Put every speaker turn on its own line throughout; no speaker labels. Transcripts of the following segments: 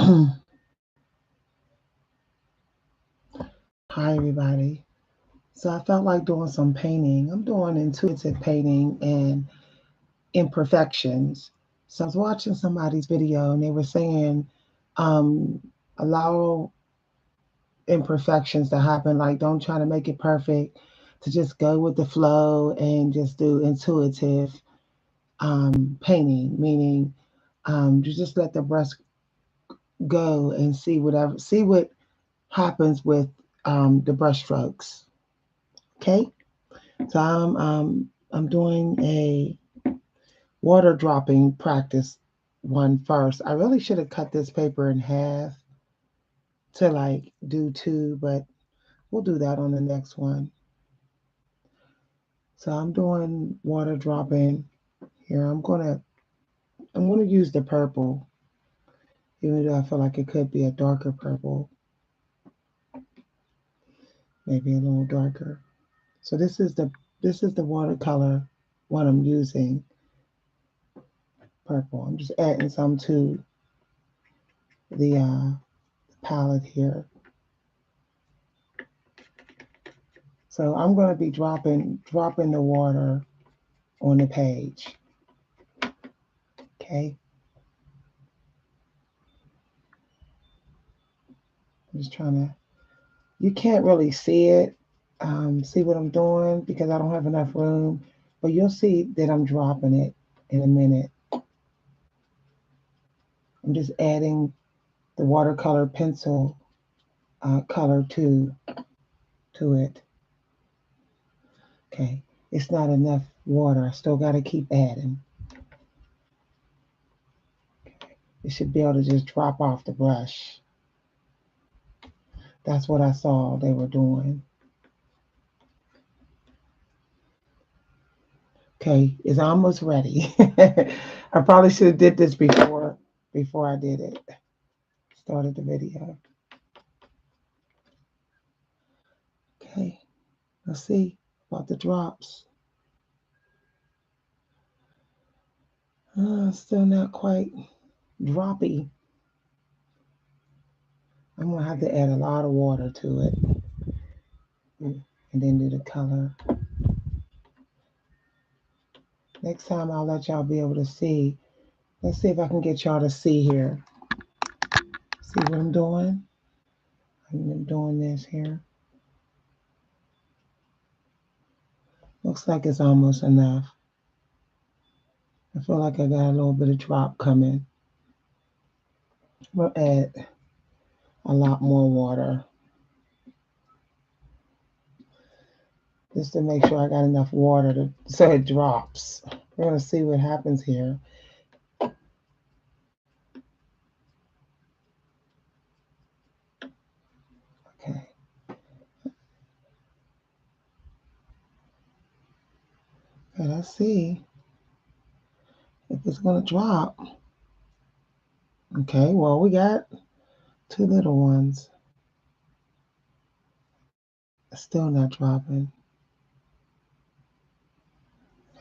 Hi, everybody. So I felt like doing some painting. I'm doing intuitive painting and imperfections. So I was watching somebody's video and they were saying, um, allow imperfections to happen. Like, don't try to make it perfect, to just go with the flow and just do intuitive painting, meaning you just let the brush go and see what happens with the brush strokes. Okay. So I'm doing a water dropping practice one first. I really should have cut this paper in half to like do two, but we'll do that on the next one. So I'm doing water dropping here. I'm gonna use the purple, even though I feel like it could be a darker purple, maybe a little darker. So this is the watercolor one I'm using, purple. I'm just adding some to the palette here. So I'm going to be dropping the water on the page. Okay. I'm just trying to. You can't really see it, see what I'm doing because I don't have enough room. But you'll see that I'm dropping it in a minute. I'm just adding the watercolor pencil color to it. Okay. It's not enough water. I still got to keep adding. It should be able to just drop off the brush. That's what I saw they were doing. Okay, it's almost ready. I probably should have did this before I did it. Started the video. Okay, let's see about the drops. Still not quite droppy. I'm gonna have to add a lot of water to it, and then do the color. Next time I'll let y'all be able to see. Let's see if I can get y'all to see here. See what I'm doing? I'm doing this here. Looks like it's almost enough. I feel like I got a little bit of drop coming. We'll add a lot more water just to make sure I got enough water so it drops. We're going to see what happens here. Okay. And let's see if it's going to drop. Okay, well, we got two little ones. It's still not dropping.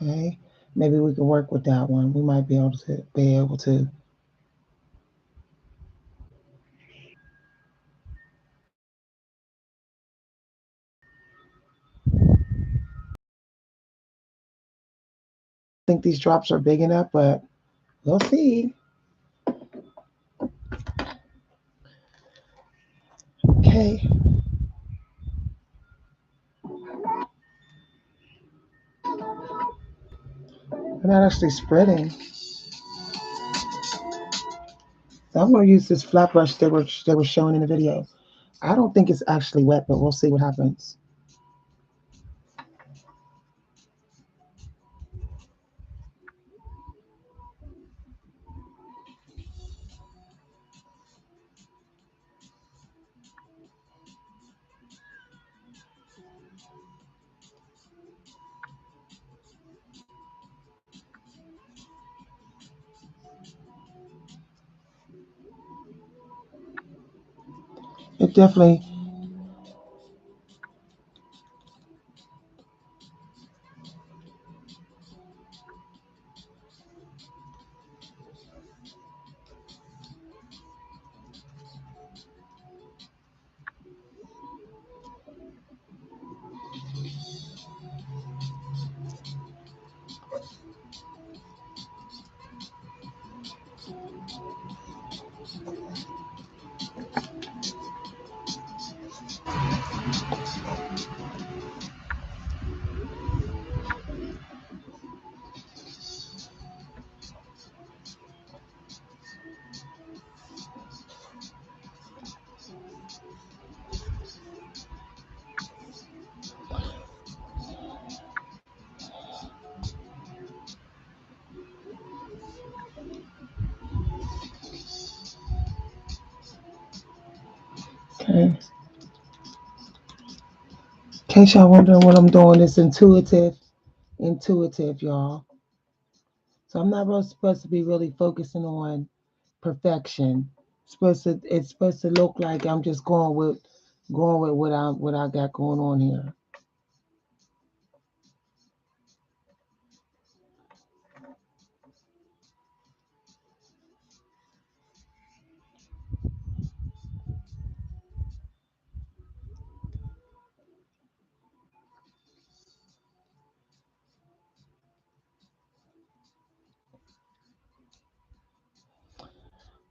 Okay, maybe we can work with that one. We might be able to. I think these drops are big enough, but we'll see. Okay. They're not actually spreading. So I'm going to use this flat brush they were showing in the video. I don't think it's actually wet, but we'll see what happens. It definitely, Okay. In case y'all wondering what I'm doing, it's intuitive, y'all. So I'm not really supposed to be really focusing on perfection. It's supposed to look like I'm just going with what I got going on here.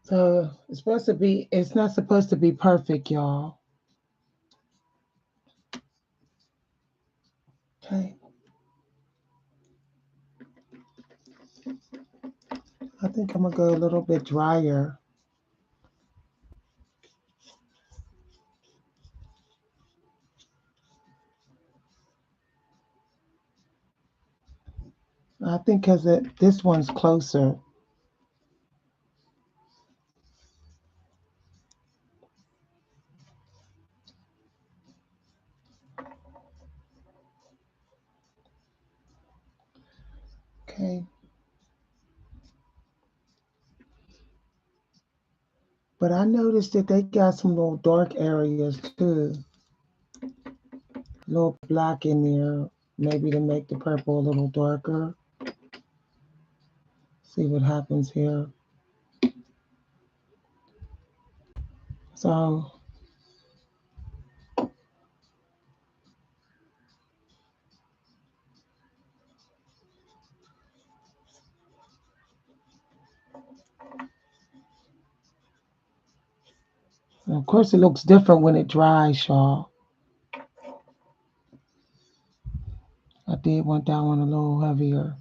So it's not supposed to be perfect, y'all. Okay. I think I'm gonna go a little bit drier. I think because this one's closer. Okay. But I noticed that they got some little dark areas too. A little black in there, maybe to make the purple a little darker. See what happens here. So, of course, it looks different when it dries, y'all. I did want that one a little heavier.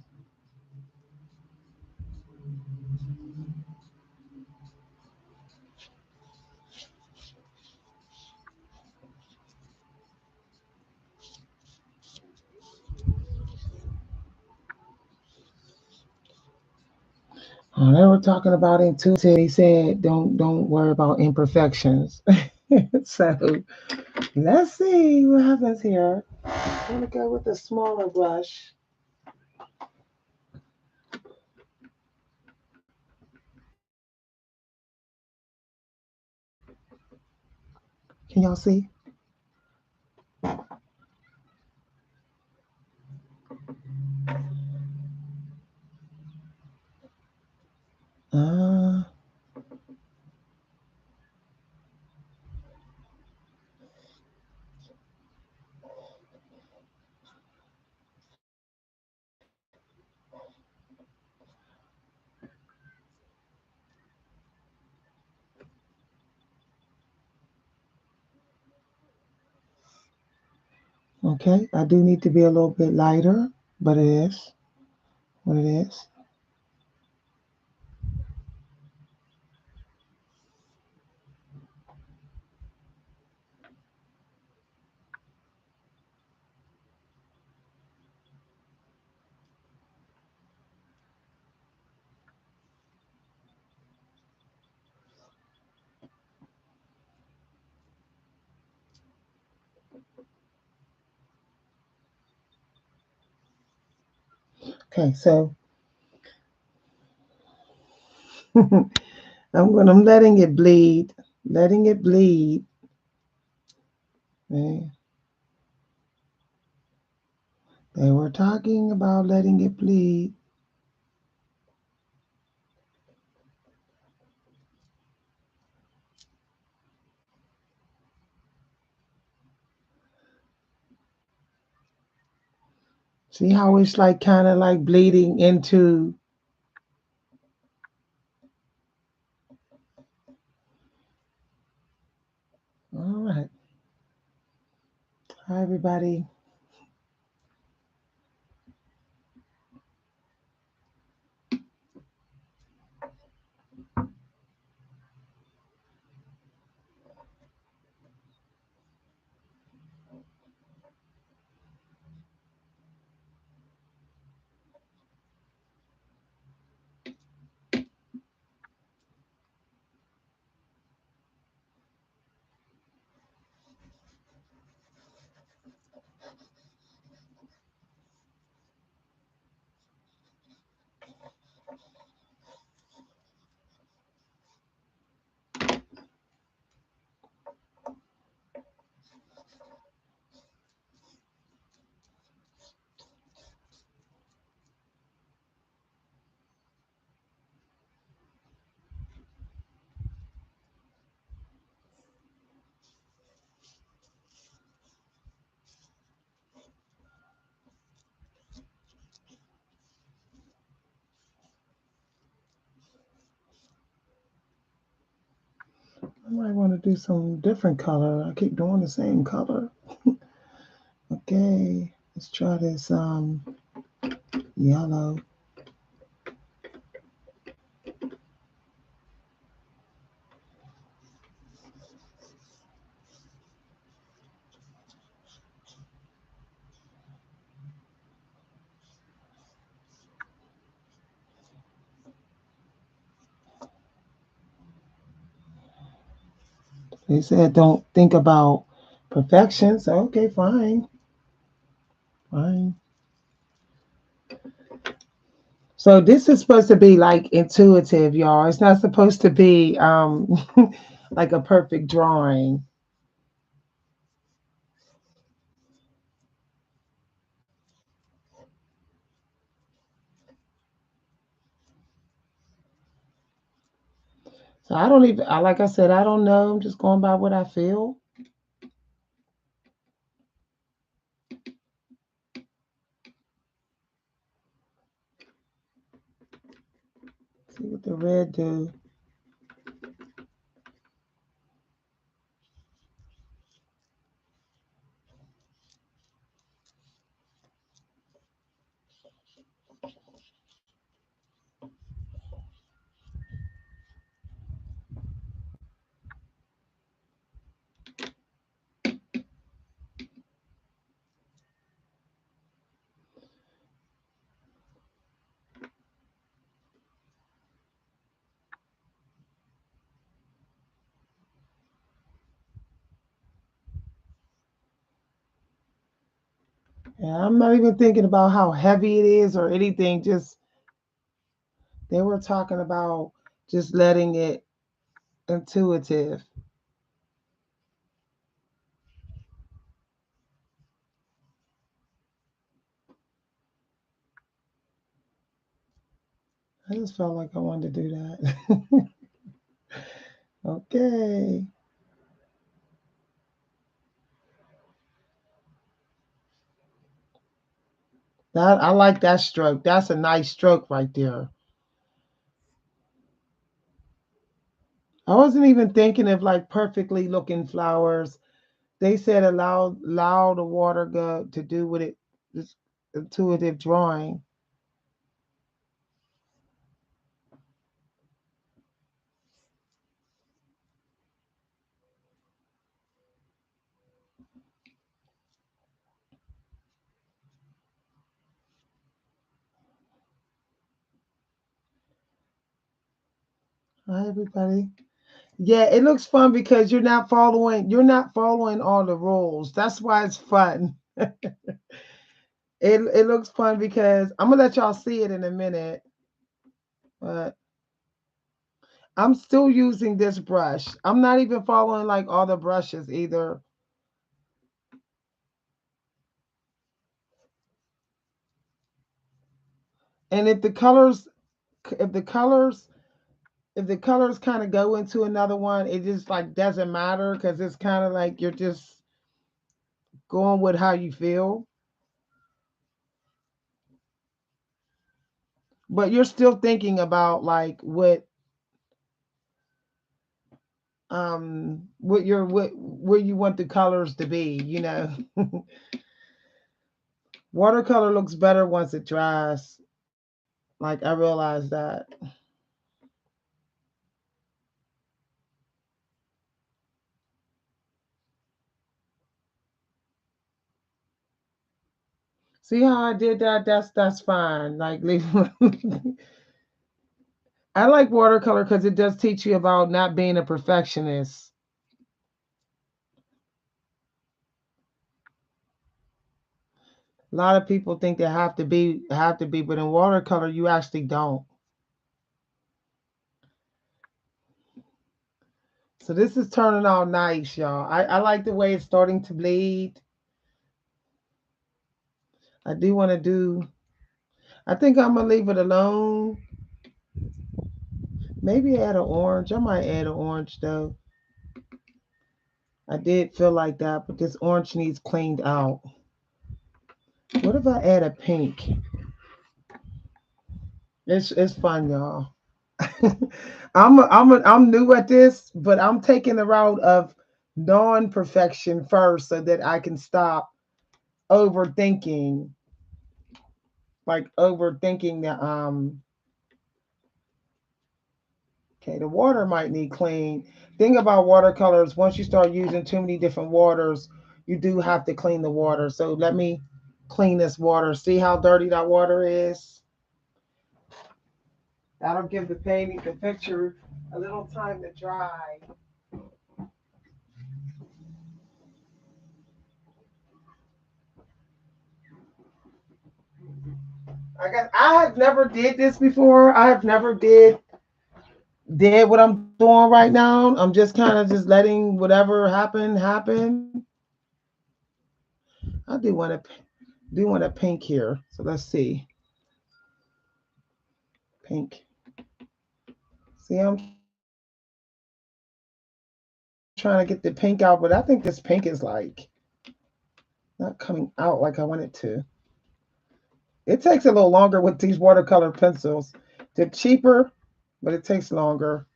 They were talking about intuitive. They said don't worry about imperfections. So let's see what happens here. I'm gonna go with a smaller brush. Can y'all see? Uh, okay, I do need to be a little bit lighter, but it is what it is. Okay, so I'm letting it bleed, letting it bleed. Okay. They were talking about letting it bleed. See how it's like kind of like bleeding into. All right. Hi, everybody. I might want to do some different color. I keep doing the same color. Okay, let's try this yellow. They said don't think about perfection. So okay, fine, fine. So this is supposed to be like intuitive, y'all. It's not supposed to be like a perfect drawing. So I don't even like I said, I don't know. I'm just going by what I feel. See what the red do. Yeah, I'm not even thinking about how heavy it is or anything. Just they were talking about just letting it intuitive. I just felt like I wanted to do that. Okay. That I like that stroke. That's a nice stroke right there. I wasn't even thinking of like perfectly looking flowers. They said allow the water go to do what it this intuitive drawing. Hi everybody. Yeah, it looks fun because you're not following all the rules. That's why it's fun. It looks fun because I'm gonna let y'all see it in a minute, but I'm still using this brush. I'm not even following like all the brushes either. And if the colors if the colors kind of go into another one, it just like doesn't matter because it's kind of like you're just going with how you feel, but you're still thinking about like what where you want the colors to be. Watercolor looks better once it dries. Like I realized that. See how I did that? That's fine. Like leave. I like watercolor because it does teach you about not being a perfectionist. A lot of people think they have to be, but in watercolor you actually don't. So this is turning out nice, y'all. I like the way it's starting to bleed. I do want to do. I think I'm gonna leave it alone. Maybe add an orange. I might add an orange though. I did feel like that, but this orange needs cleaned out. What if I add a pink? It's fun, y'all. I'm new at this, but I'm taking the route of non-perfection first so that I can stop overthinking, like overthinking the. Okay, the water might need clean. Thing about watercolors, once you start using too many different waters, you do have to clean the water. So let me clean this water. See how dirty that water is? That'll give the painting, the picture, a little time to dry. I have never did this before. I have never did what I'm doing right now. I'm just kind of just letting whatever happen. I do want a pink here. So let's see. Pink. See, I'm trying to get the pink out, but I think this pink is like not coming out like I want it to. It takes a little longer with these watercolor pencils. They're cheaper, but it takes longer.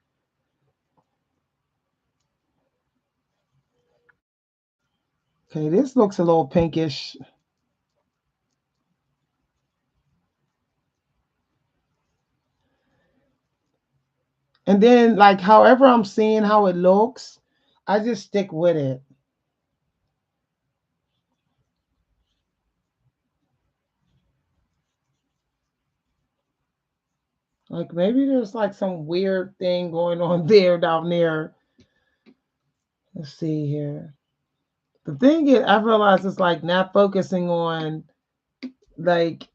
Okay, this looks a little pinkish. And then, like, however I'm seeing how it looks, I just stick with it. Like, maybe there's like some weird thing going on there down there. Let's see here. The thing is, I realize it's like not focusing on, like,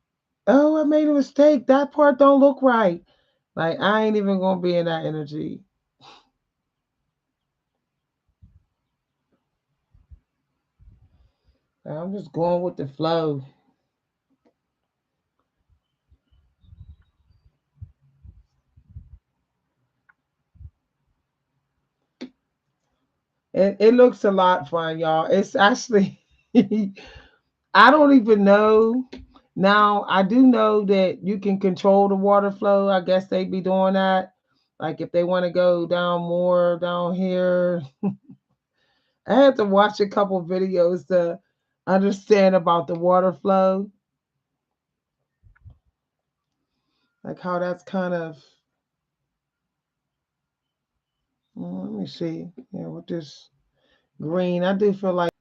oh, I made a mistake. That part don't look right. Like, I ain't even gonna be in that energy. I'm just going with the flow. It looks a lot fun, y'all. It's actually, I don't even know. Now, I do know that you can control the water flow. I guess they be doing that. Like if they want to go down more down here. I had to watch a couple videos to understand about the water flow, like how that's kind of. Let me see. Yeah, with this green, I do feel like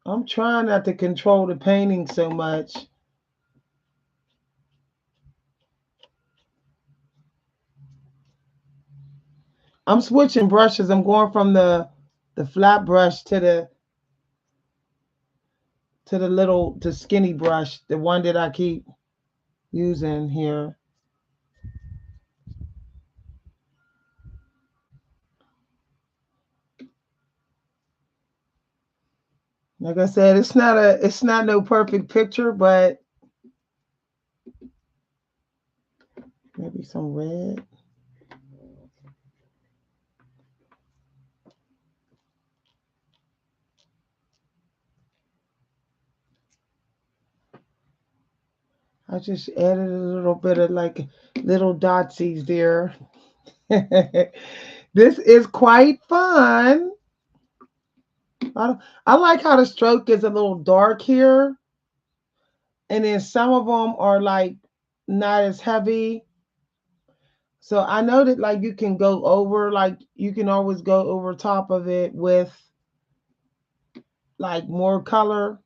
I'm trying not to control the painting so much. I'm switching brushes. I'm going from the flat brush to the little to skinny brush, the one that I keep using here. Like I said, it's not no perfect picture, but maybe some red. I just added a little bit of like little dotsies there. This is quite fun. I like how the stroke is a little dark here, and then some of them are like not as heavy. So I know that like you can go over, like you can always go over top of it with like more color.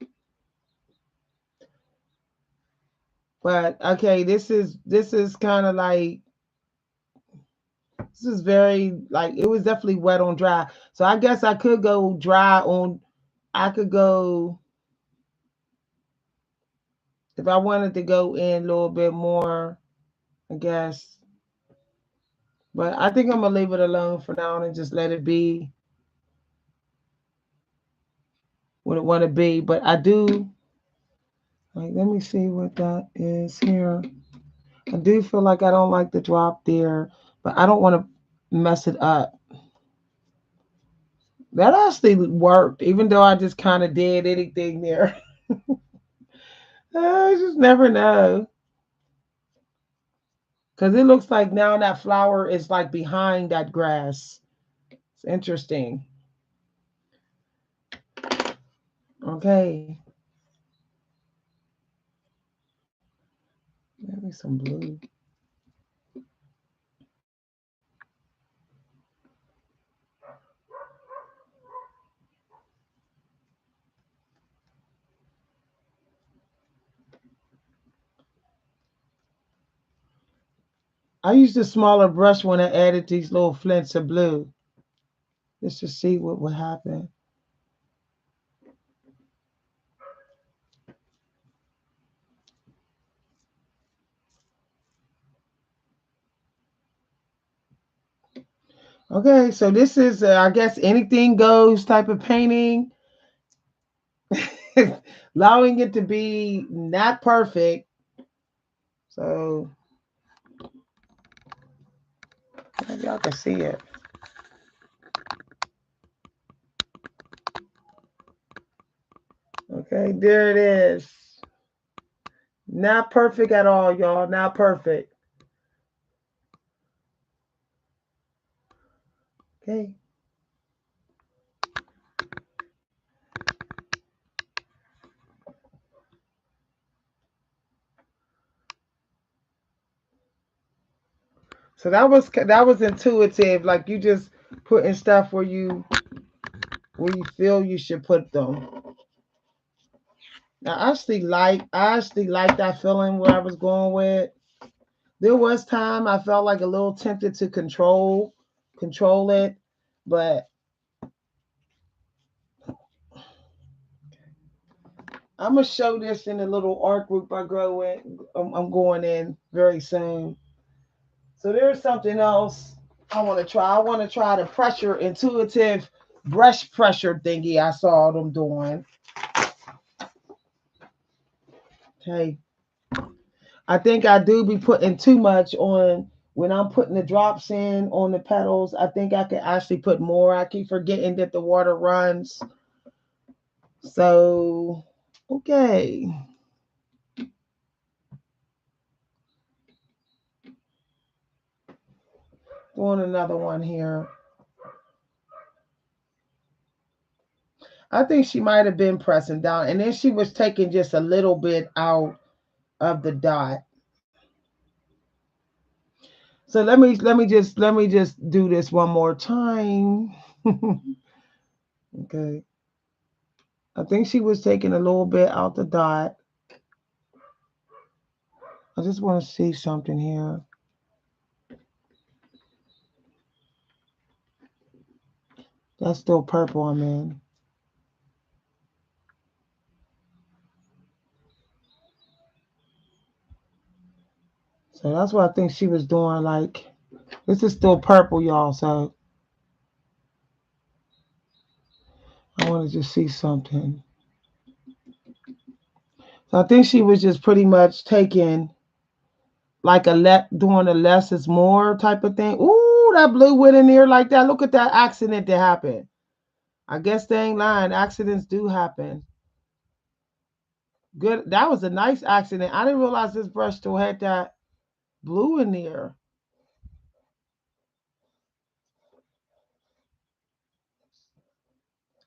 But okay, this is kind of like this is very like it was definitely wet on dry. So I guess I could go dry on. I could go if I wanted to go in a little bit more. I guess, but I think I'm gonna leave it alone for now and just let it be what it want to be. But I do like. Let me see what that is here. I do feel like I don't like the drop there, but I don't want to mess it up. That actually worked, even though I just kind of did anything there. I just never know. Because it looks like now that flower is like behind that grass. It's interesting. Okay. Maybe some blue. I used a smaller brush when I added these little flints of blue. Just to see what would happen. Okay, so this is, I guess, anything goes type of painting. Allowing it to be not perfect. So maybe y'all can see it. Okay, there it is. Not perfect at all, y'all. Not perfect. Okay. So that was intuitive. Like you just putting stuff where you feel you should put them. I actually like that feeling where I was going with. There was time I felt like a little tempted to control it, but I'm gonna show this in a little art group I'm going in very soon. So there's something else I want to try. I want to try the pressure intuitive brush pressure thingy I saw them doing. Okay, I think I do be putting too much on when I'm putting the drops in on the petals. I think I could actually put more. I keep forgetting that the water runs. So, okay. Doing another one here. I think she might have been pressing down and then she was taking just a little bit out of the dot. So let me just do this one more time. Okay. I think she was taking a little bit out the dot. I just want to see something here. That's still purple I'm in. So that's what I think she was doing. Like, this is still purple, y'all. So I want to just see something. So I think she was just pretty much taking like doing a less is more type of thing. Ooh, that blue went in there like that. Look at that accident that happened. I guess they ain't lying. Accidents do happen. Good. That was a nice accident. I didn't realize this brush still had that blue in there.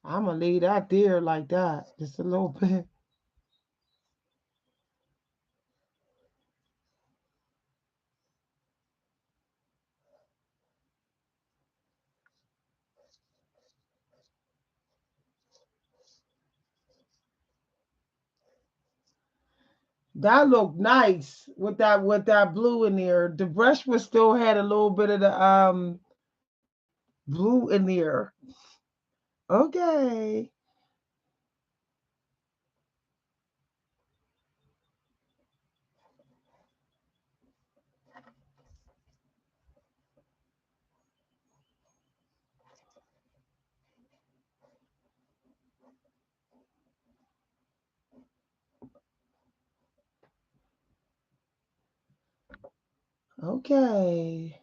I'm gonna leave that there like that, just a little bit. That looked nice with that blue in there. The brush was still had a little bit of the blue in there. Okay. Okay.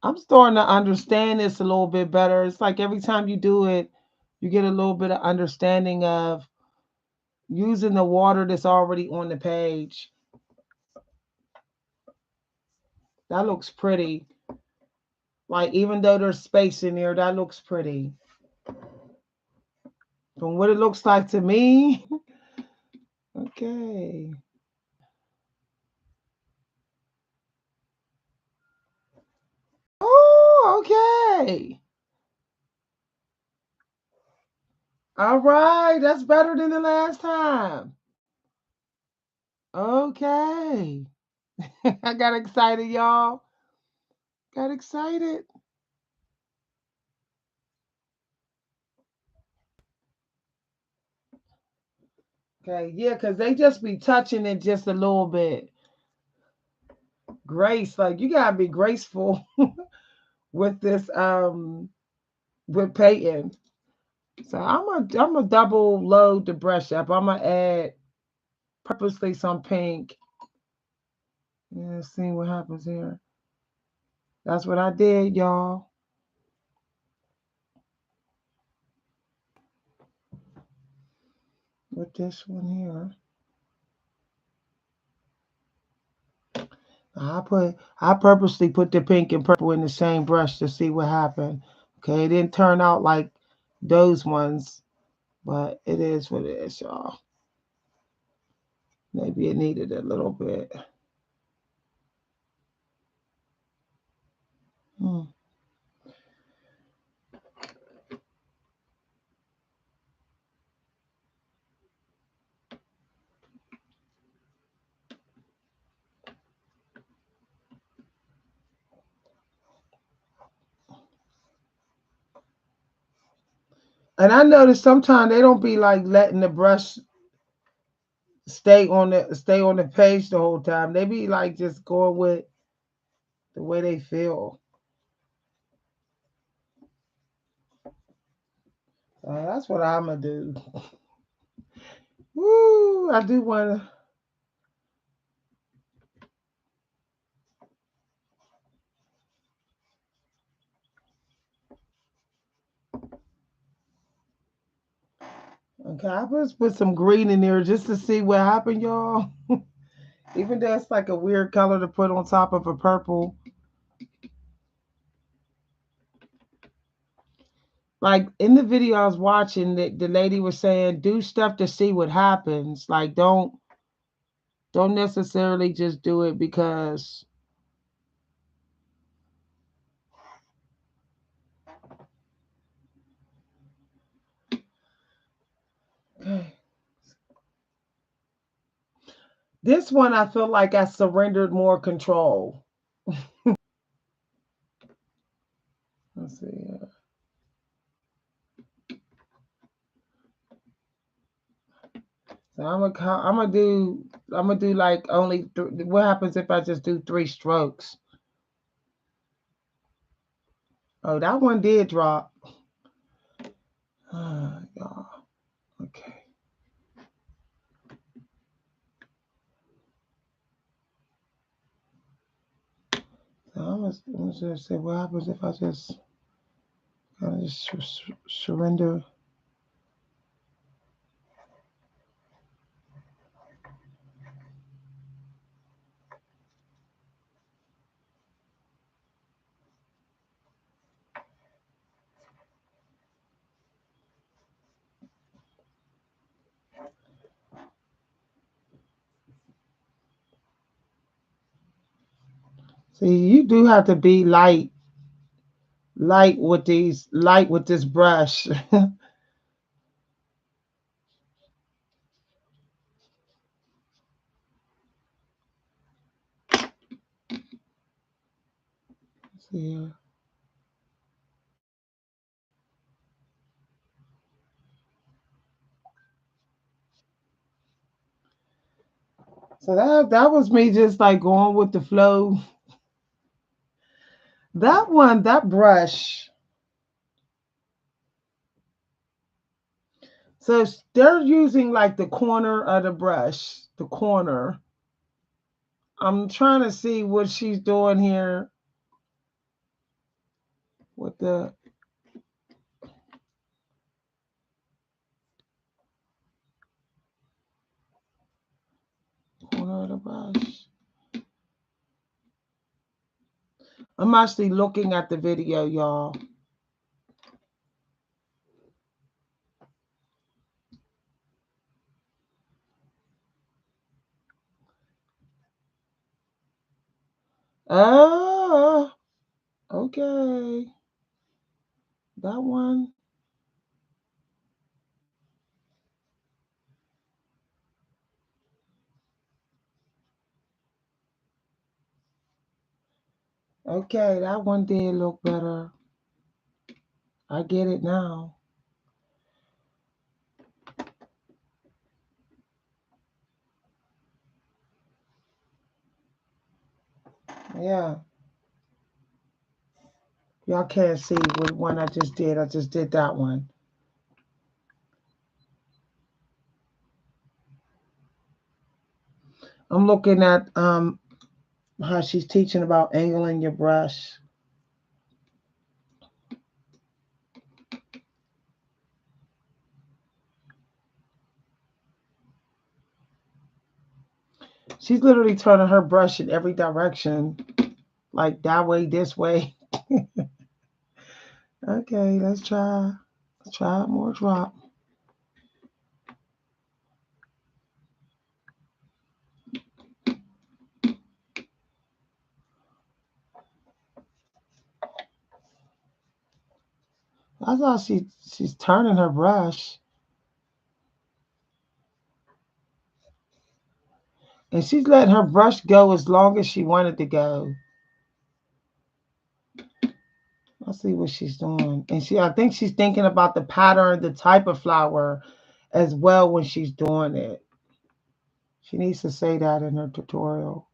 I'm starting to understand this a little bit better. It's like every time you do it, you get a little bit of understanding of using the water that's already on the page. That looks pretty. Like even though there's space in there, that looks pretty. From what it looks like to me. Okay. Oh, okay. All right. That's better than the last time. Okay. I got excited, y'all. Got excited. Okay, yeah, because they just be touching it just a little bit. Grace, like you gotta be graceful with this with painting. So I'm a double load the brush up. I'm gonna add purposely some pink. Yeah, see what happens here. That's what I did, y'all. With this one here. I purposely put the pink and purple in the same brush to see what happened. Okay, it didn't turn out like those ones, but it is what it is, y'all. Maybe it needed a little bit. Hmm. And I noticed sometimes they don't be like letting the brush stay on the page the whole time. They be like just going with the way they feel. That's what I'm gonna do. Woo! I do want to. Okay, I just put some green in there just to see what happened, y'all. Even though it's like a weird color to put on top of a purple. Like in the video I was watching, the lady was saying, do stuff to see what happens. Like don't necessarily just do it because this one I feel like I surrendered more control. Let's see. So I'm gonna do like only what happens if I just do 3 strokes? Oh, that one did drop. Y'all. Okay. So I'm gonna just say what happens if I just kind of just surrender. See, you do have to be light with this brush. See, so that was me just like going with the flow. That one, that brush, So they're using like the corner of the brush, the corner. I'm trying to see what she's doing here with the corner of the brush. I'm actually looking at the video, y'all. Oh, okay. That one. Okay, that one did look better. I get it now. Yeah. Y'all can't see what one I just did. I just did that one. I'm looking at how she's teaching about angling your brush. She's literally turning her brush in every direction, like that way, this way. Okay, let's try. Let's try more drop. That's how she's turning her brush, and she's letting her brush go as long as she wanted to go. Let's see what she's doing, and I think she's thinking about the pattern, the type of flower, as well when she's doing it. She needs to say that in her tutorial.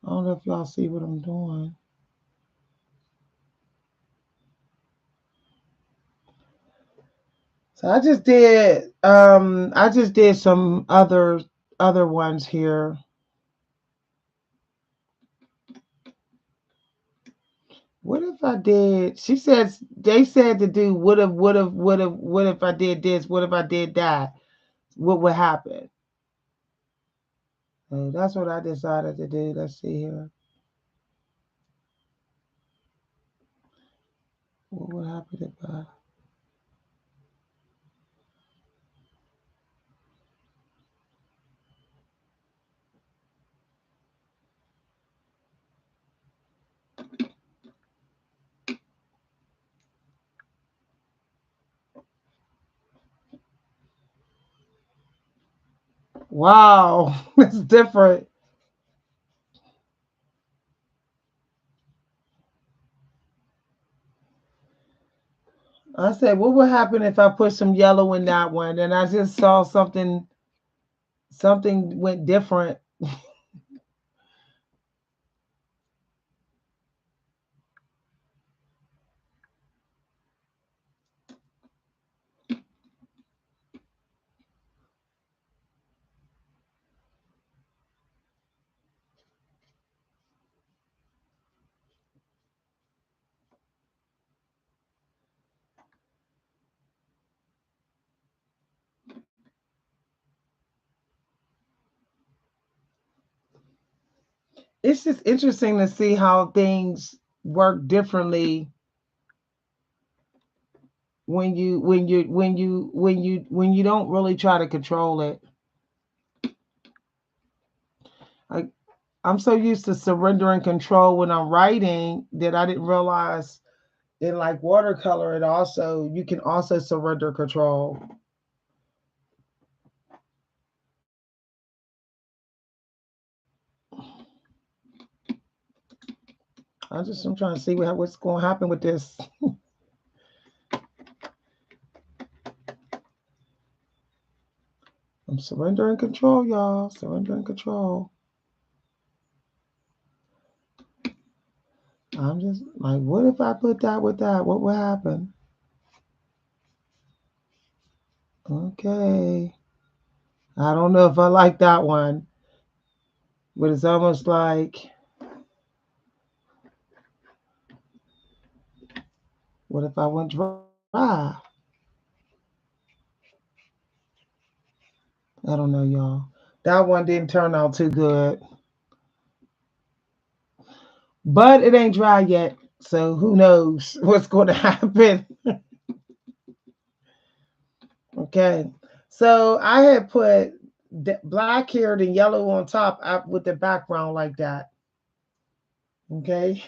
I don't know if y'all see what I'm doing. So I just did some other ones here. What if I did? She says they said to do what if I did this, what if I did that? What would happen? So that's what I decided to do. Let's see here. What would happen if I Wow, it's different. I said, what would happen if I put some yellow in that one? And I just saw something went different. It's just interesting to see how things work differently when you don't really try to control it. Like I'm so used to surrendering control when I'm writing that I didn't realize in like watercolor it also you can also surrender control. I'm trying to see what's going to happen with this. I'm surrendering control, y'all. Surrendering control. I'm just like, what if I put that with that? What would happen? Okay. I don't know if I like that one, but it's almost like, what if I went dry? I don't know, y'all. That one didn't turn out too good, but it ain't dry yet, so who knows what's going to happen? Okay, so I had put black haired and yellow on top with the background like that. Okay.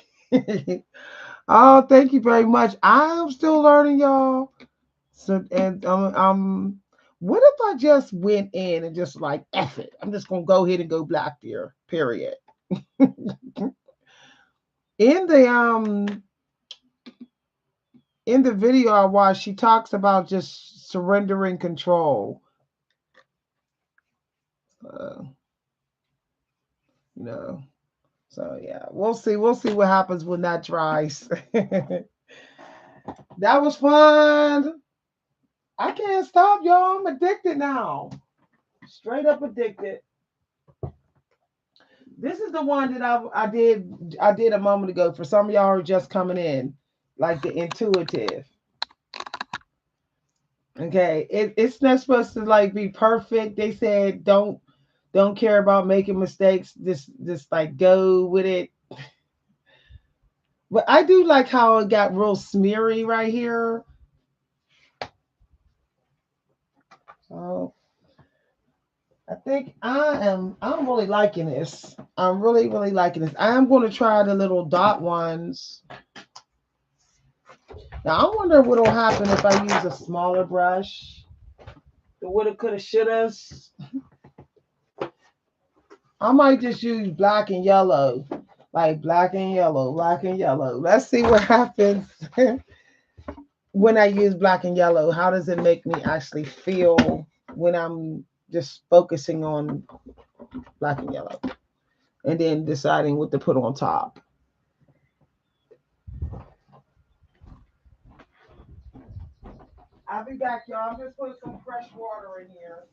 Oh, thank you very much. I'm still learning, y'all. So, and what if I just went in and just like F it? I'm just gonna go ahead and go black there. Period. In the in the video I watched, she talks about just surrendering control. Uh, you know. So yeah, we'll see. We'll see what happens when that dries. That was fun. I can't stop, y'all. I'm addicted now. Straight up addicted. This is the one that I did a moment ago. For some of y'all who are just coming in, like the intuitive. Okay, it's not supposed to like be perfect. They said don't care about making mistakes. Just like go with it. But I do like how it got real smeary right here. So I think I'm really liking this. I'm really, really liking this. I am going to try the little dot ones. Now I wonder what'll happen if I use a smaller brush. The woulda, coulda, shouldas. I might just use black and yellow. Like black and yellow, black and yellow. Let's see what happens when I use black and yellow. How does it make me actually feel when I'm just focusing on black and yellow? And then deciding what to put on top. I'll be back, y'all. I'm just putting some fresh water in here.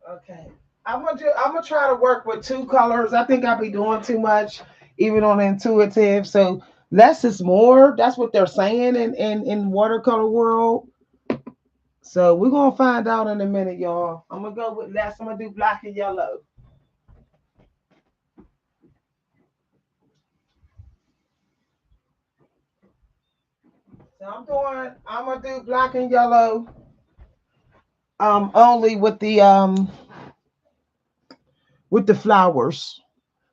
Okay. I'm gonna try to work with two colors. I think I'll be doing too much, even on intuitive. So less is more. That's what they're saying in watercolor world. So we're gonna find out in a minute, y'all. I'm gonna go with less. I'm gonna do black and yellow. So I'm gonna do black and yellow only with the flowers.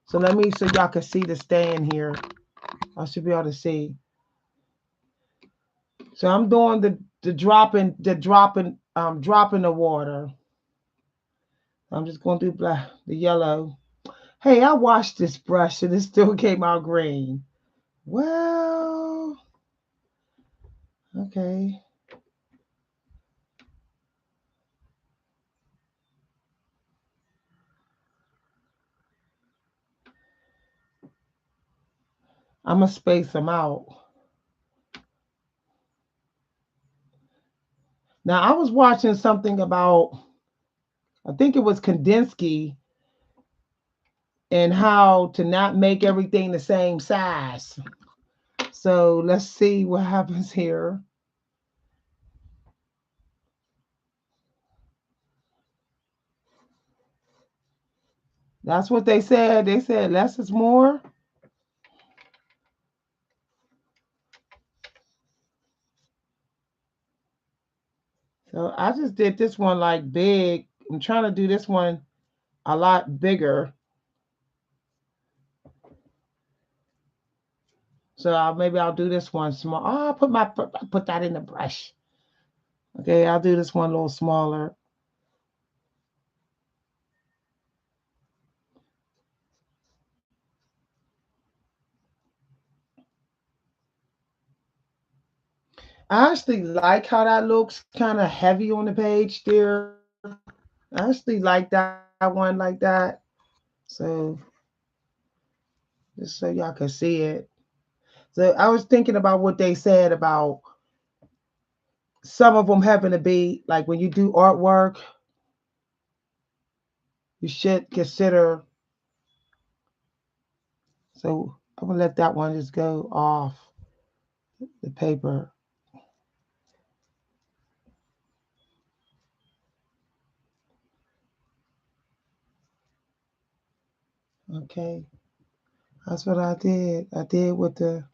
So let me so y'all can see the stand here. I should be able to see. So I'm doing dropping the water. I'm just gonna do black the yellow. Hey, I washed this brush and it still came out green. Well, okay. I'm gonna space them out. Now I was watching something about I think it was Kandinsky and how to not make everything the same size. So let's see what happens here. That's what they said. They said less is more. So I just did this one like big. I'm trying to do this one a lot bigger. So maybe I'll do this one small. Oh, put that in the brush. Okay, I'll do this one a little smaller. I actually like how that looks kind of heavy on the page there. I actually like that one like that. So just so y'all can see it. So I was thinking about what they said about some of them having to be like when you do artwork, you should consider. So I'm gonna let that one just go off the paper. Okay, that's what I did. I did with the.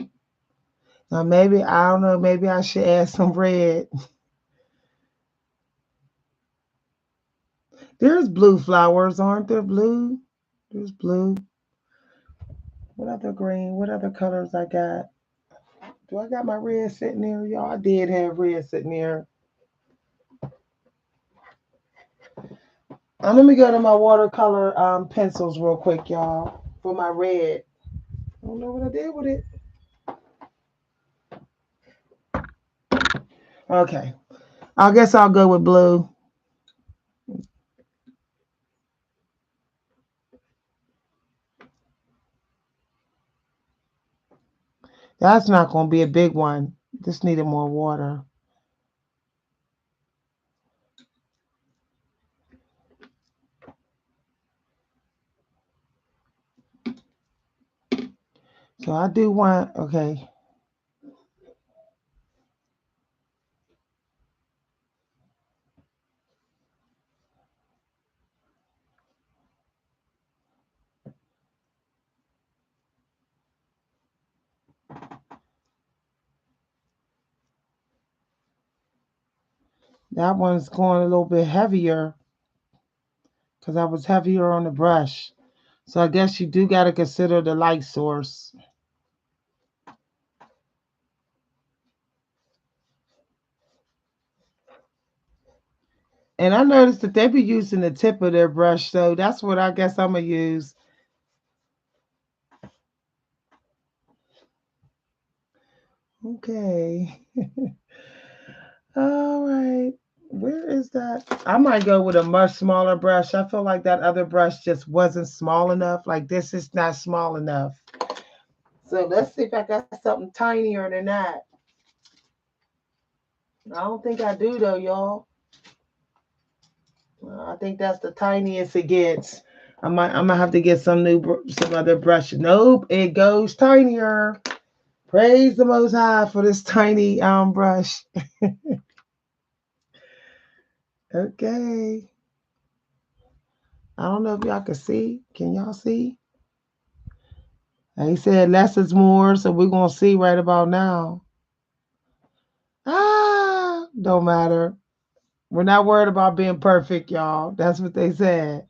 Now maybe I don't know. Maybe I should add some red. There's blue flowers, aren't there? Blue. There's blue. What other green? What other colors I got? Do I got my red sitting there, y'all? I did have red sitting there. Let me go to my watercolor pencils real quick, y'all, for my red. I don't know what I did with it. Okay, I guess I'll go with blue. That's not going to be a big one. Just needed more water. So I do want, okay, that one's going a little bit heavier because I was heavier on the brush. So I guess you do got to consider the light source. And I noticed that they be using the tip of their brush, so that's what I guess I'm gonna use. Okay. All right. Where is that? I might go with a much smaller brush. I feel like that other brush just wasn't small enough. Like this is not small enough. So let's see if I got something tinier than that. I don't think I do though, y'all. I think that's the tiniest it gets. I'm gonna have to get some other brush. Nope, it goes tinier. Praise the Most High for this tiny brush. Okay. I don't know if y'all can see. Can y'all see? He said less is more, so we're gonna see right about now. Don't matter. We're not worried about being perfect, y'all. That's what they said.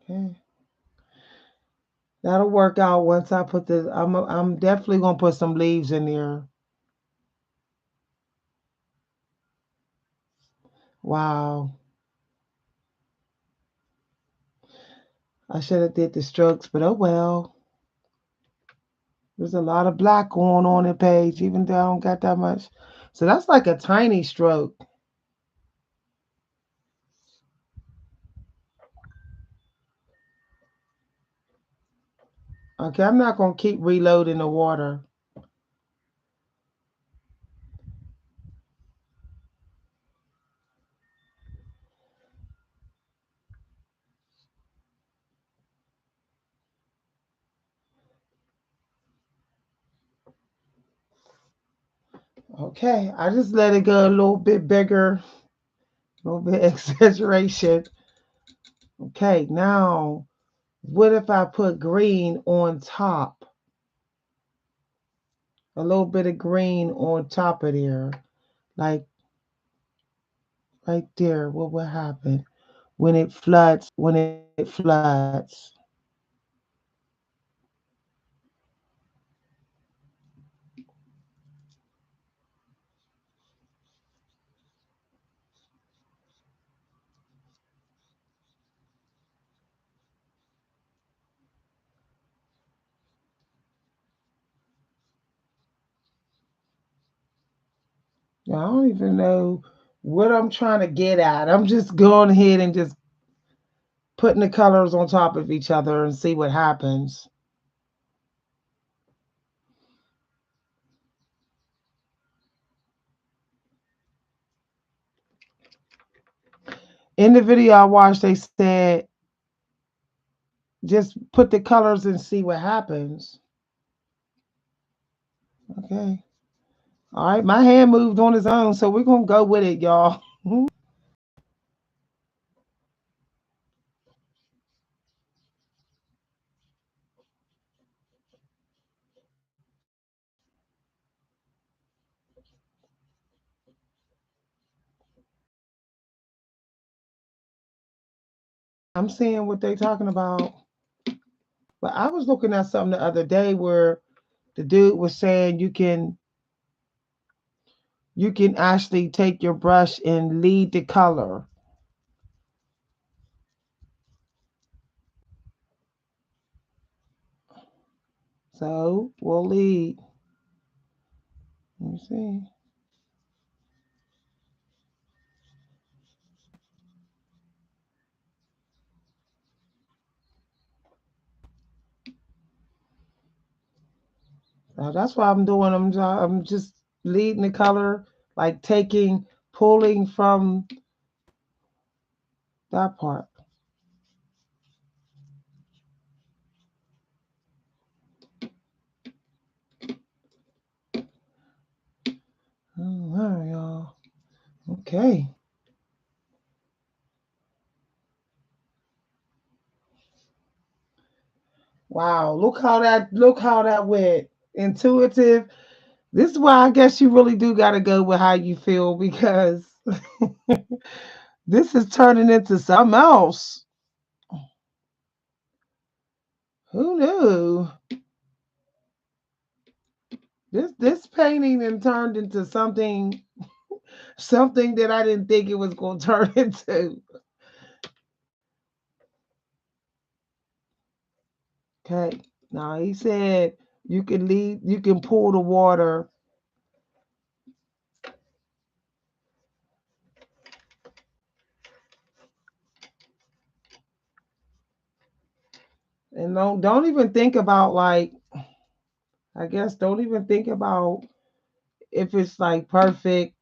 Okay. That'll work out once I put the. I'm definitely gonna put some leaves in there. Wow. I should have did the strokes, but oh well. There's a lot of black going on the page, even though I don't got that much. So that's like a tiny stroke. Okay, I'm not gonna keep reloading the water. Okay, I just let it go a little bit bigger, a little bit exaggeration. Okay, now what if I put green on top? A little bit of green on top of there, like right there. What will happen when it floods? When it floods? I don't even know what I'm trying to get at. I'm just going ahead and just putting the colors on top of each other and see what happens. In the video I watched, they said just put the colors and see what happens. Okay. All right. My hand moved on its own, so we're going to go with it, y'all. I'm seeing what they're talking about. But I was looking at something the other day where the dude was saying you can actually take your brush and lead the color. So we'll lead. Let me see. That's what I'm doing. I'm just leading the color, like pulling from that part. Oh, all right, y'all. Okay. Wow. Look how that went. Intuitive. This is why I guess you really do got to go with how you feel because this is turning into something else. Who knew? This painting and turned into something that I didn't think it was going to turn into. Okay. Now he said you can pull the water. And don't even think about like I guess don't even think about if it's like perfect.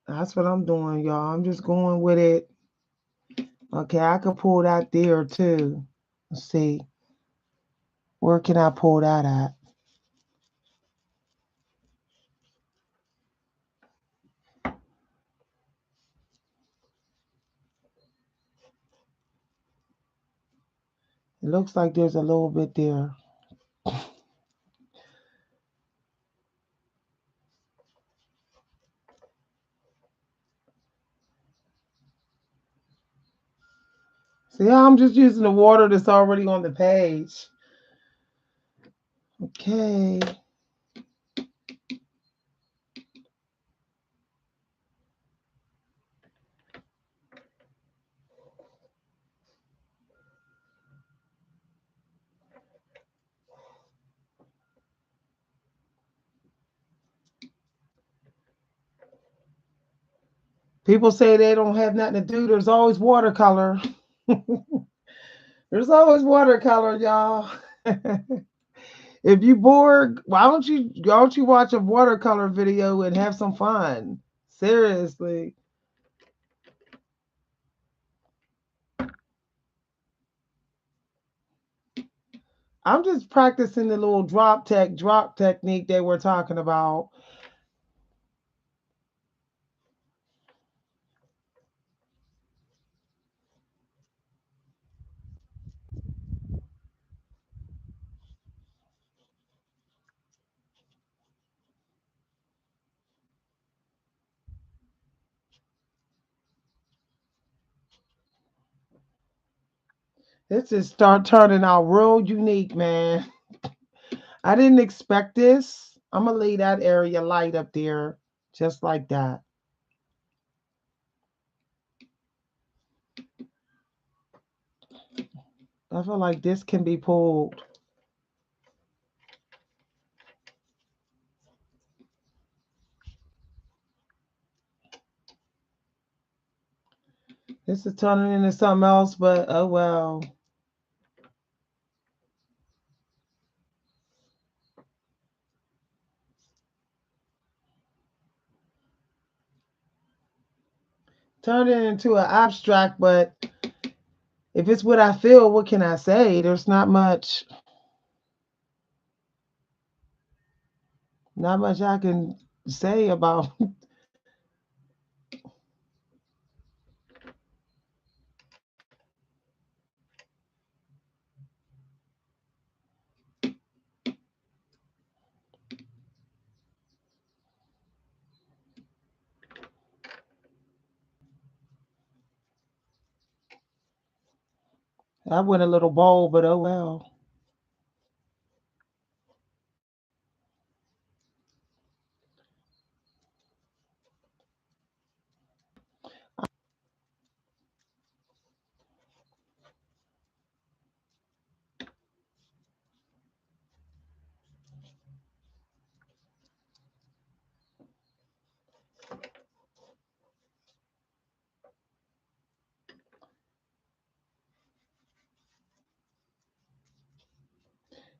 That's what I'm doing, y'all. I'm just going with it. Okay, I could pull that there too. Let's see. Where can I pull that at? It looks like there's a little bit there. See, I'm just using the water that's already on the page. Okay. People say they don't have nothing to do. There's always watercolor. There's always watercolor, y'all. If you bored, why don't you watch a watercolor video and have some fun? Seriously. I'm just practicing the little drop technique they were talking about. This just start turning out real unique, man. I didn't expect this. I'm gonna leave that area light up there, just like that. I feel like this can be pulled. This is turning into something else, but oh well. Turned it into an abstract, but if it's what I feel, what can I say? There's not much I can say about. I went a little bold, but oh well.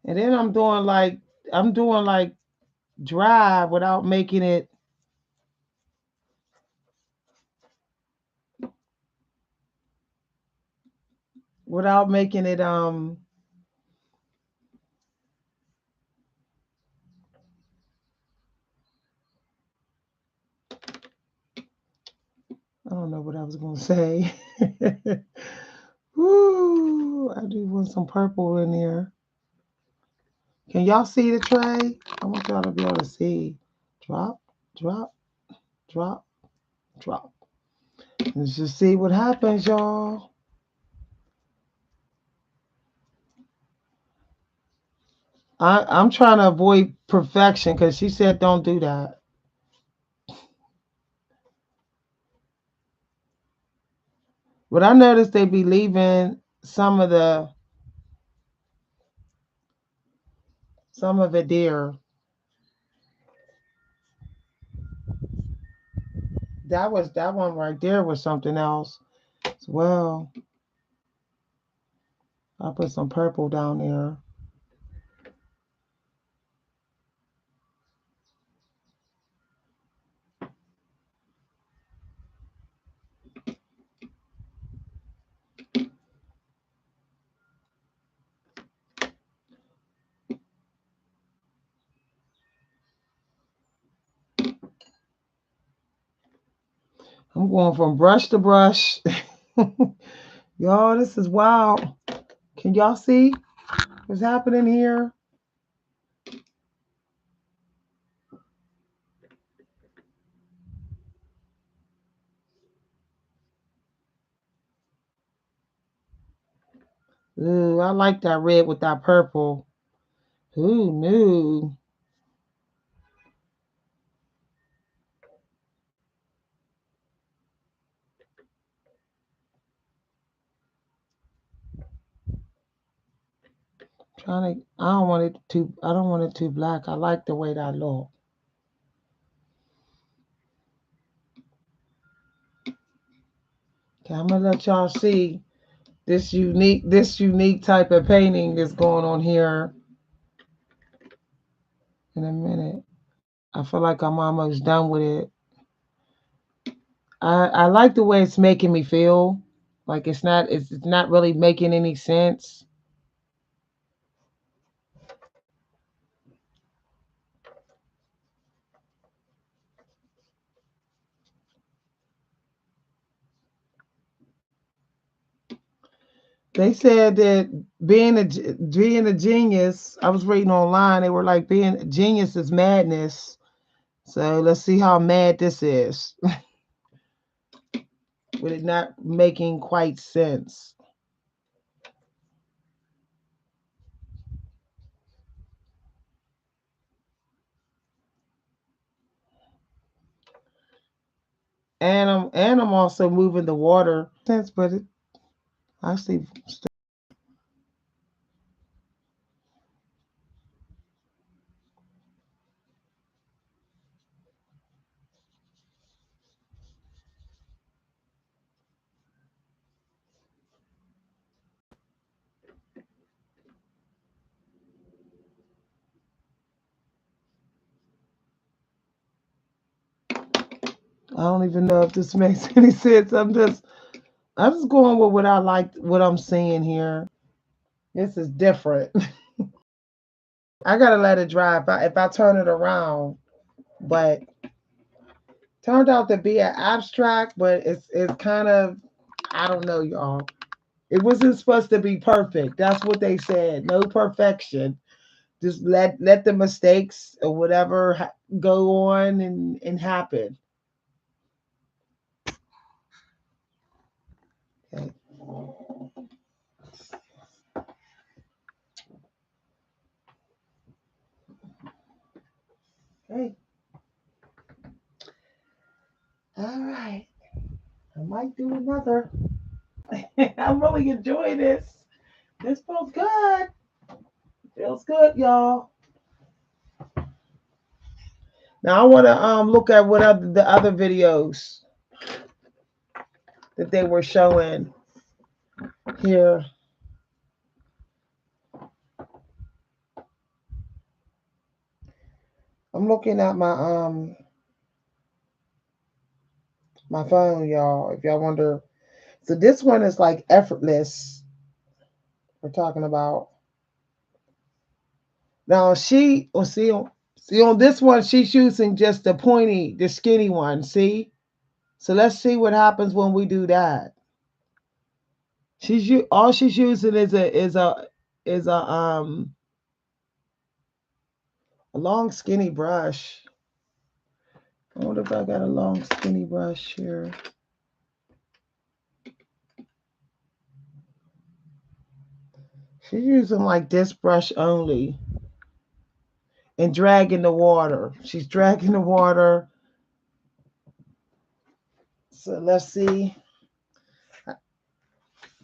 And then I'm doing like dry without making it. I don't know what I was gonna say. Woo! I do want some purple in there. Can y'all see the tray? I want y'all to be able to see. Drop, drop, drop, drop. Let's just see what happens, y'all. I'm trying to avoid perfection because she said don't do that. But I noticed they be leaving some of it there. That one right there was something else as well. I put some purple down there. I'm going from brush to brush. Y'all, this is wild. Can y'all see what's happening here? Ooh, I like that red with that purple. Ooh, no. Trying to. I don't want it too black. I like the way that look. Okay, I'm gonna let y'all see this unique type of painting that's going on here in a minute. I feel like I'm almost done with it. I like the way it's making me feel. Like it's not really making any sense. They said that being a genius. I was reading online. They were like being a genius is madness. So let's see how mad this is with it not making quite sense. And I'm also moving the water sense, but it actually I don't even know if this makes any sense. I'm just going with what I like, what I'm seeing here. This is different. I gotta let it dry if I turn it around. But turned out to be an abstract, but it's kind of, I don't know, y'all. It wasn't supposed to be perfect. That's what they said. No perfection. Just let the mistakes or whatever go on and happen. Okay. Okay. All right. I might do another. I'm really enjoying this. This feels good. Feels good, y'all. Now I want to look at what the other videos that they were showing here. I'm looking at my phone, y'all. If y'all wonder, so this one is like effortless. We're talking about now. See on this one, she's using just the pointy, the skinny one. See, so let's see what happens when we do that. All she's using is a long skinny brush. I wonder if I got a long skinny brush here. She's using like this brush only and dragging the water. She's dragging the water. So let's see.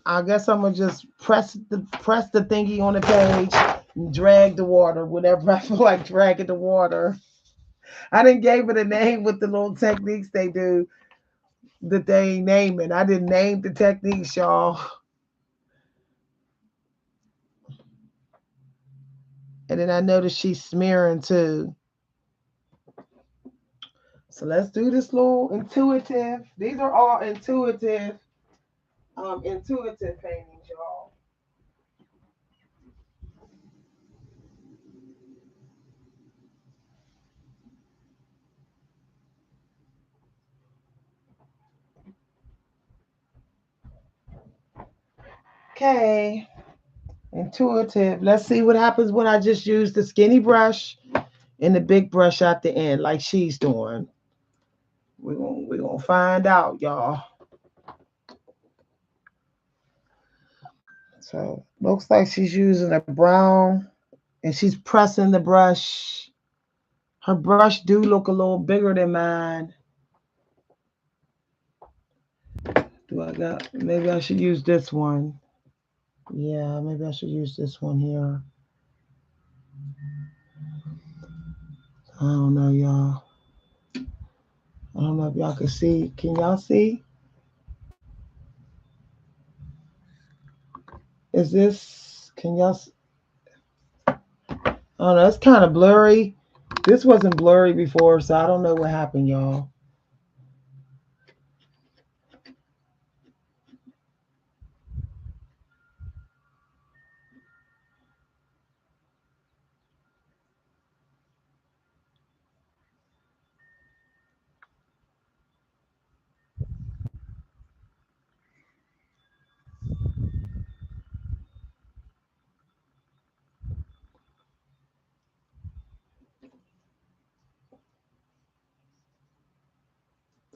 I guess I'm gonna just press the thingy on the page and drag the water, whatever I feel like dragging the water. I didn't give it a name with the little techniques they do that they ain't naming. I didn't name the techniques, y'all. And then I noticed she's smearing too. So let's do this little intuitive. These are all intuitive paintings, y'all. Okay, intuitive. Let's see what happens when I just use the skinny brush and the big brush at the end, like she's doing. We gonna find out, y'all. So looks like she's using a brown and she's pressing the brush. Her brush do look a little bigger than mine. Do I got? Maybe I should use this one. Yeah, maybe I should use this one here. I don't know, y'all. I don't know if y'all can see. Can y'all see? Is this? Can y'all? I don't know. It's kind of blurry. This wasn't blurry before, so I don't know what happened, y'all.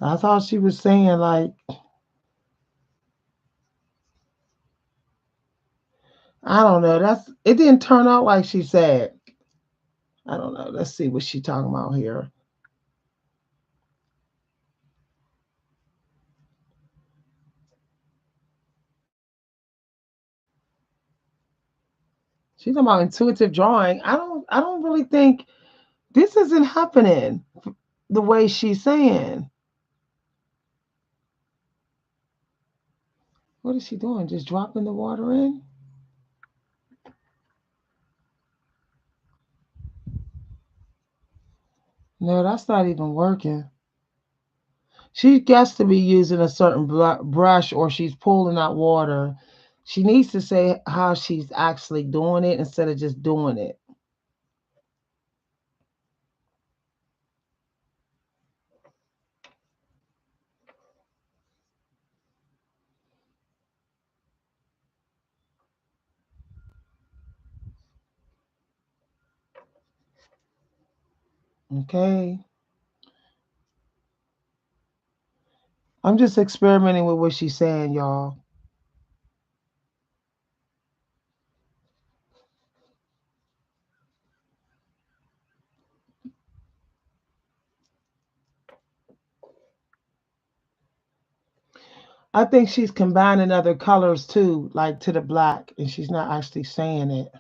I thought she was saying like, I don't know. It didn't turn out like she said. I don't know. Let's see what she talking about here. She's talking about intuitive drawing. I don't really think this isn't happening the way she's saying. What is she doing? Just dropping the water in? No, that's not even working. She gets to be using a certain brush, or she's pulling out water. She needs to say how she's actually doing it instead of just doing it. Okay. I'm just experimenting with what she's saying, y'all. I think she's combining other colors too, like to the black, and she's not actually saying it.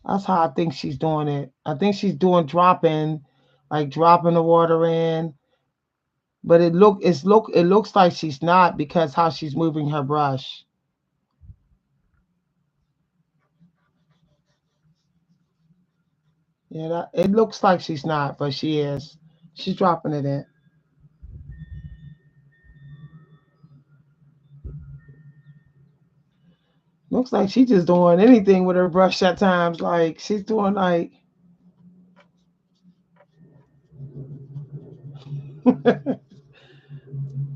That's how I think she's doing it. I think she's doing dropping, like dropping the water in, but it looks like she's not because how she's moving her brush. Yeah, it looks like she's not, but she is. She's dropping it in. Looks like she's just doing anything with her brush at times. Like she's doing like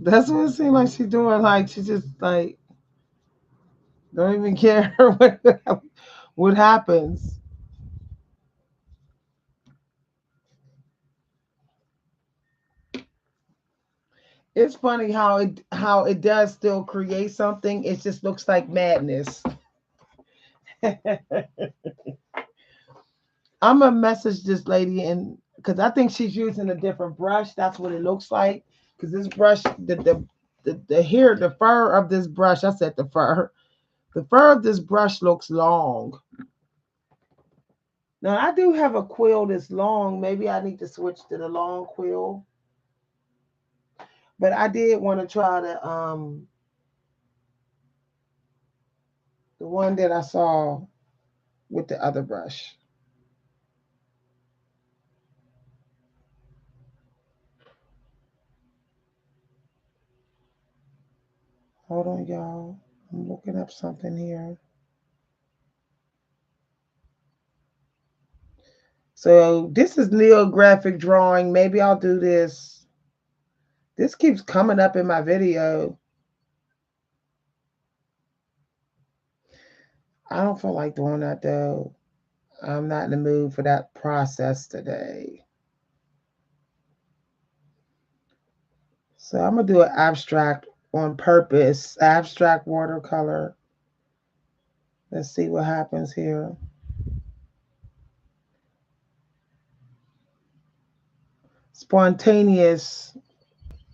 that's what it seems like she's doing. Like she just like don't even care what happens. It's funny how it does still create something. It just looks like madness. I'm gonna message this lady and because I think she's using a different brush. That's what it looks like. Because this brush, the hair, the fur of this brush. I said the fur. The fur of this brush looks long. Now I do have a quill that's long. Maybe I need to switch to the long quill. But I did want to try the one that I saw with the other brush. Hold on, y'all. I'm looking up something here. So this is neographic drawing. Maybe I'll do this. This keeps coming up in my video. I don't feel like doing that though. I'm not in the mood for that process today. So I'm gonna do an abstract on purpose. Abstract watercolor. Let's see what happens here. Spontaneous.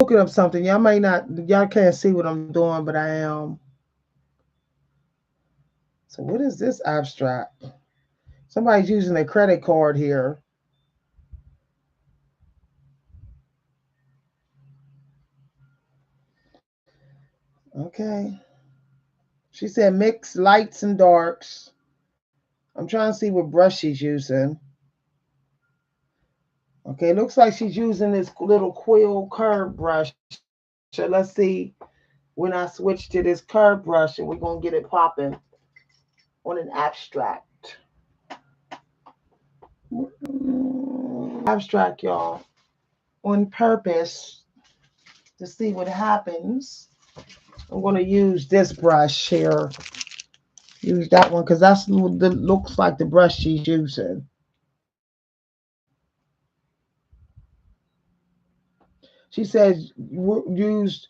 Looking up something. Y'all can't see what I'm doing, but I am. So what is this abstract? Somebody's using a credit card here. Okay. She said mix lights and darks. I'm trying to see what brush she's using. Okay, looks like she's using this little quill curve brush. So let's see when I switch to this curve brush and we're going to get it popping on an abstract. Abstract, y'all. On purpose to see what happens. I'm going to use this brush here. Use that one because that's the looks like the brush she's using. She says used